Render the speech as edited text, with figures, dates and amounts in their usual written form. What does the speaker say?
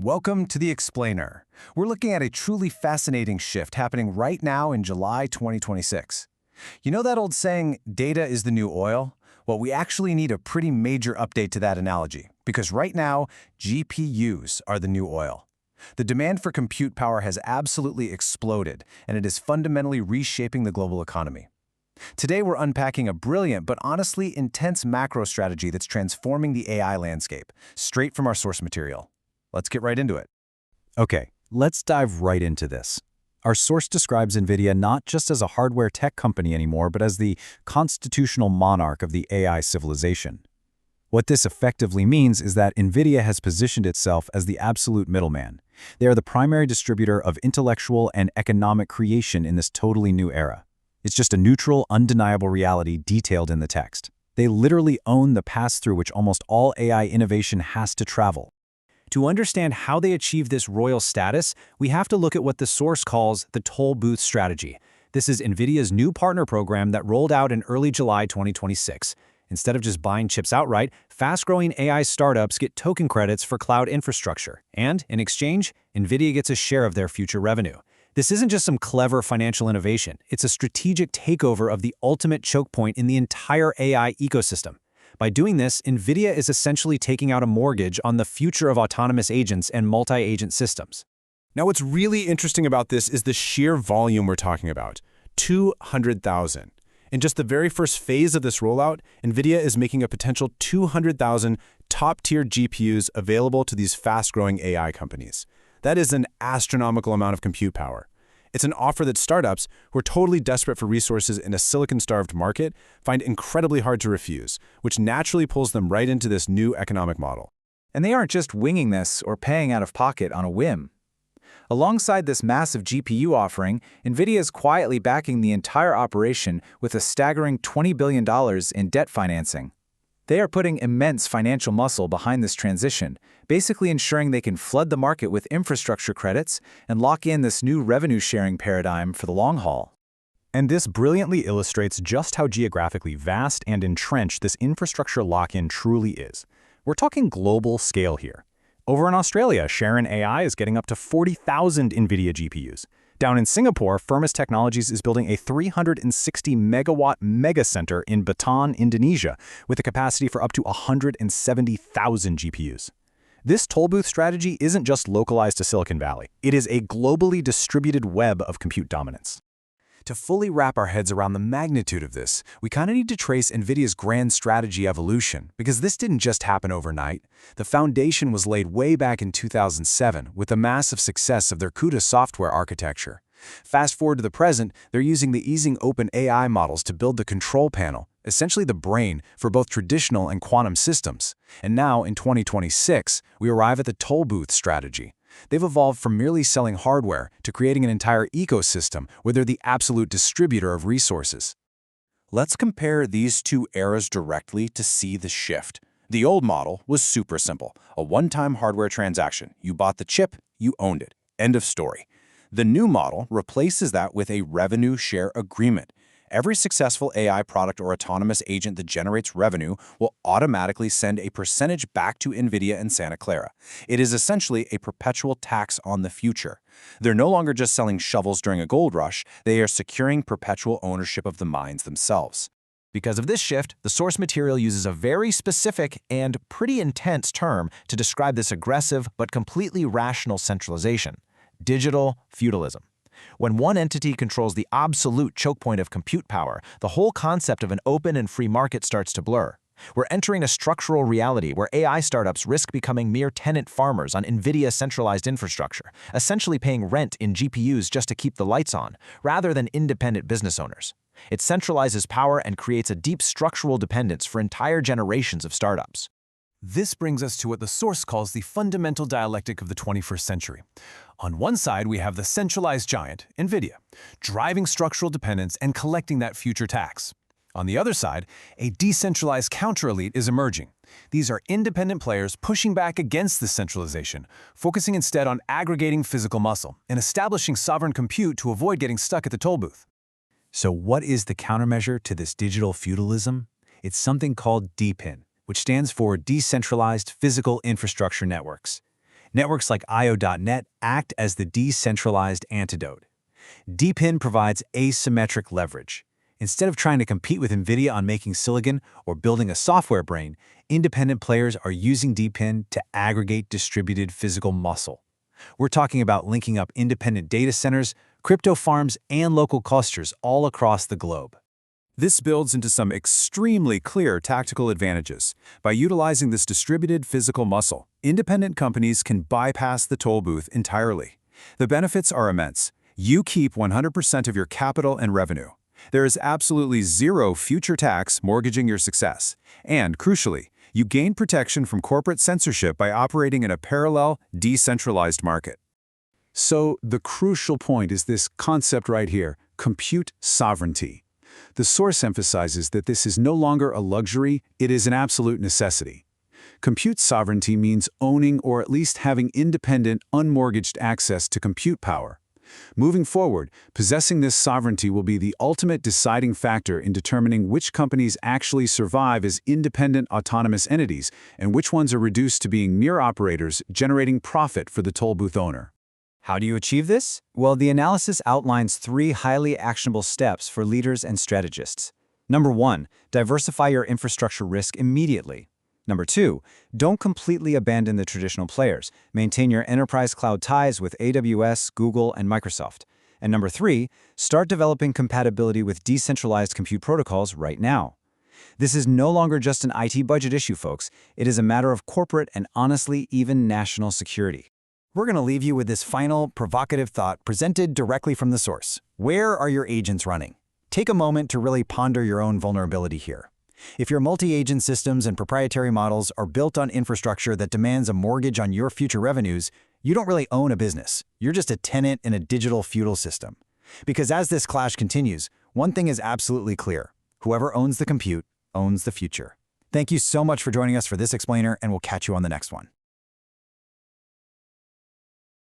Welcome to The Explainer. We're looking at a truly fascinating shift happening right now in July 2026. You know that old saying, data is the new oil? Well, we actually need a pretty major update to that analogy, because right now, GPUs are the new oil. The demand for compute power has absolutely exploded, and it is fundamentally reshaping the global economy. Today, we're unpacking a brilliant but honestly intense macro strategy that's transforming the AI landscape, straight from our source material. Let's get right into it. Okay, let's dive right into this. Our source describes NVIDIA not just as a hardware tech company anymore, but as the constitutional monarch of the AI civilization. What this effectively means is that NVIDIA has positioned itself as the absolute middleman. They are the primary distributor of intellectual and economic creation in this totally new era. It's just a neutral, undeniable reality detailed in the text. They literally own the path through which almost all AI innovation has to travel. To understand how they achieve this royal status, we have to look at what the source calls the Tollbooth Strategy. This is NVIDIA's new partner program that rolled out in early July 2026. Instead of just buying chips outright, fast-growing AI startups get token credits for cloud infrastructure, and in exchange, NVIDIA gets a share of their future revenue. This isn't just some clever financial innovation. It's a strategic takeover of the ultimate choke point in the entire AI ecosystem. By doing this, NVIDIA is essentially taking out a mortgage on the future of autonomous agents and multi-agent systems. Now, what's really interesting about this is the sheer volume we're talking about, 200,000. In just the very first phase of this rollout, NVIDIA is making a potential 200,000 top-tier GPUs available to these fast-growing AI companies. That is an astronomical amount of compute power. It's an offer that startups, who are totally desperate for resources in a silicon-starved market, find incredibly hard to refuse, which naturally pulls them right into this new economic model. And they aren't just winging this or paying out of pocket on a whim. Alongside this massive GPU offering, NVIDIA is quietly backing the entire operation with a staggering $20 billion in debt financing. They are putting immense financial muscle behind this transition, basically ensuring they can flood the market with infrastructure credits and lock in this new revenue-sharing paradigm for the long haul. And this brilliantly illustrates just how geographically vast and entrenched this infrastructure lock-in truly is. We're talking global scale here. Over in Australia, Sharon AI is getting up to 40,000 NVIDIA GPUs. Down in Singapore, Firmus Technologies is building a 360-megawatt megacenter in Batam, Indonesia, with a capacity for up to 170,000 GPUs. This Tollbooth strategy isn't just localized to Silicon Valley. It is a globally distributed web of compute dominance. To fully wrap our heads around the magnitude of this, we kind of need to trace NVIDIA's grand strategy evolution, because this didn't just happen overnight. The foundation was laid way back in 2007 with the massive success of their CUDA software architecture. Fast forward to the present, they're using the easing open AI models to build the control panel, essentially the brain for both traditional and quantum systems. And now, in 2026, we arrive at the Tollbooth strategy. They've evolved from merely selling hardware to creating an entire ecosystem where they're the absolute distributor of resources. Let's compare these two eras directly to see the shift. The old model was super simple, a one-time hardware transaction. You bought the chip, you owned it. End of story. The new model replaces that with a revenue share agreement. Every successful AI product or autonomous agent that generates revenue will automatically send a percentage back to NVIDIA and Santa Clara. It is essentially a perpetual tax on the future. They're no longer just selling shovels during a gold rush, they are securing perpetual ownership of the mines themselves. Because of this shift, the source material uses a very specific and pretty intense term to describe this aggressive but completely rational centralization: digital feudalism. When one entity controls the absolute choke point of compute power, the whole concept of an open and free market starts to blur. We're entering a structural reality where AI startups risk becoming mere tenant farmers on NVIDIA centralized infrastructure, essentially paying rent in GPUs just to keep the lights on, rather than independent business owners. It centralizes power and creates a deep structural dependence for entire generations of startups. This brings us to what the source calls the fundamental dialectic of the 21st century. On one side, we have the centralized giant, NVIDIA, driving structural dependence and collecting that future tax. On the other side, a decentralized counter-elite is emerging. These are independent players pushing back against this centralization, focusing instead on aggregating physical muscle and establishing sovereign compute to avoid getting stuck at the toll booth. So what is the countermeasure to this digital feudalism? It's something called DePIN, which stands for Decentralized Physical Infrastructure Networks. Networks like IO.net act as the decentralized antidote. DePIN provides asymmetric leverage. Instead of trying to compete with NVIDIA on making silicon or building a software brain, independent players are using DePIN to aggregate distributed physical muscle. We're talking about linking up independent data centers, crypto farms, and local clusters all across the globe. This builds into some extremely clear tactical advantages. By utilizing this distributed physical muscle, independent companies can bypass the toll booth entirely. The benefits are immense. You keep 100% of your capital and revenue. There is absolutely zero future tax mortgaging your success. And, crucially, you gain protection from corporate censorship by operating in a parallel, decentralized market. So the crucial point is this concept right here, compute sovereignty. The source emphasizes that this is no longer a luxury, it is an absolute necessity. Compute sovereignty means owning or at least having independent, unmortgaged access to compute power. Moving forward, possessing this sovereignty will be the ultimate deciding factor in determining which companies actually survive as independent autonomous entities and which ones are reduced to being mere operators generating profit for the toll booth owner. How do you achieve this? Well, the analysis outlines 3 highly actionable steps for leaders and strategists. Number 1, diversify your infrastructure risk immediately. Number 2, don't completely abandon the traditional players. Maintain your enterprise cloud ties with AWS, Google, and Microsoft. And number 3, start developing compatibility with decentralized compute protocols right now. This is no longer just an IT budget issue, folks. It is a matter of corporate and, honestly, even national security. We're going to leave you with this final, provocative thought presented directly from the source. Where are your agents running? Take a moment to really ponder your own vulnerability here. If your multi-agent systems and proprietary models are built on infrastructure that demands a mortgage on your future revenues, you don't really own a business. You're just a tenant in a digital feudal system. Because as this clash continues, one thing is absolutely clear. Whoever owns the compute owns the future. Thank you so much for joining us for this explainer, and we'll catch you on the next one.